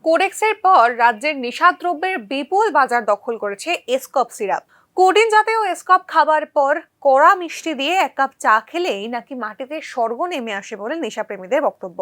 কোডেক্সের পর রাজ্যের নেশাদ্রব্যের বিপুল বাজার দখল করেছে এসকপ সিরাপ। কোডিন জাতীয় এসকপ খাবার পর কড়া মিষ্টি দিয়ে এক কাপ চা খেলেই নাকি মাটিতে স্বর্গ নেমে আসে বলে নেশাপ্রেমীদের বক্তব্য।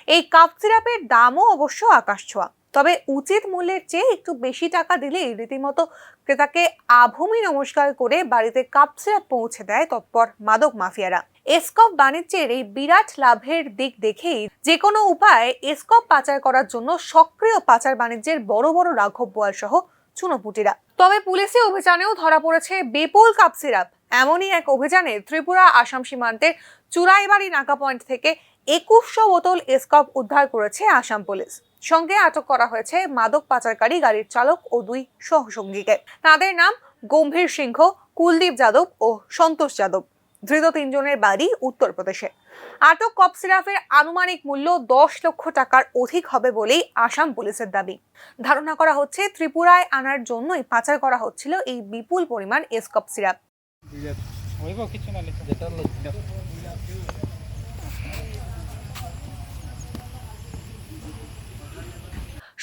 এই কাপ সিরাপের দামও অবশ্য আকাশ ছোঁয়া। তবে উচিত মূল্যের চেয়ে একটু বেশি টাকা দিলেই রীতিমতো ক্রেতাকে আভূমি নমস্কার করে বাড়িতে কাপ সিরাপ পৌঁছে দেয় তৎপর মাদক মাফিয়ারা। এসকপ বাণিজ্যের এই বিরাট লাভের দিক দেখেই যে কোনো উপায়ে এসকপ পাচার করার জন্য সক্রিয় পাচার বাণিজ্যের বড় বড় রাঘব বোয়াল সহ চুনোপুটিরা। তবে পুলিশি অভিযানেও ধরা পড়েছে বিপুল কাপ সিরাপ। এমনই এক অভিযানে ত্রিপুরা আসাম সীমান্তের চুরাইবাড়ি নাকা পয়েন্ট থেকে 2100 বোতল এসকপ উদ্ধার করেছে আসাম পুলিশ। সঙ্গে আটক করা হয়েছে মাদক পাচারকারী গাড়ির চালক ও 2 সহসঙ্গীকে। তাদের নাম গম্ভীর সিংহ, কুলদীপ যাদব ও সন্তোষ যাদব। ধৃত 3 জনের বাড়ি উত্তরপ্রদেশে। আটক কপ সিরাপের আনুমানিক মূল্য 10 লক্ষ টাকার অধিক হবে বলেই আসাম পুলিশের দাবি। ধারণা করা হচ্ছে ত্রিপুরায় আনার জন্যই পাচার করা হচ্ছিল এই বিপুল পরিমাণ এসকপ সিরাপ।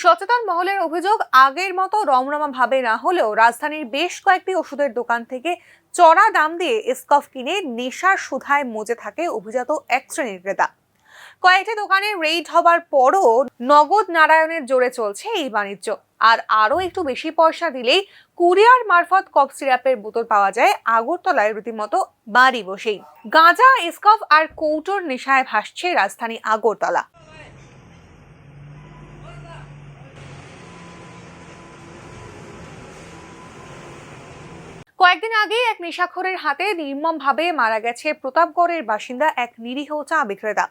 সচেতন মহলের অভিযোগ, আগের মতো রমরমা ভাবে না হলেও রাজধানীর বেশ কয়েকটি ওষুধের দোকান থেকে চড়া দাম দিয়ে এসকপ কিনে নেশার সুধায় মজে থাকে অভিজাত এক শ্রেণীর ক্রেতা। কয়েকটি দোকানে রেইড হবার পরও নগদ নারায়ণের জোরে চলছে এই বাণিজ্য। আর আরো একটু বেশি পয়সা দিলেই কুরিয়ার মারফত কপ সিরাপের বোতল পাওয়া যায় আগরতলায় রীতিমতো বাড়ি বসেই। গাঁজা, এসকপ আর কৌটোর নেশায় ভাসছে রাজধানী আগরতলা। কয়েকদিন আগে এক নেশাখোরের হাতে নির্মমভাবে মারা গেছে প্রতাপগড়ের বাসিন্দা এক নিরীহ চা বিক্রেতা।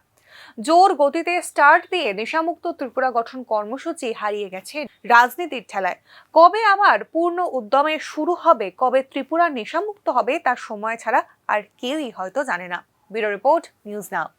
জোর গতিতে স্টার্ট দিয়ে নেশামুক্ত ত্রিপুরা গঠন কর্মসূচি হারিয়ে গেছে রাজনীতির ঠেলায়। কবে আবার পূর্ণ উদ্যমে শুরু হবে, কবে ত্রিপুরা নেশামুক্ত হবে তার সময় ছাড়া আর কেউই হয়তো জানে না। Bureau report, news now.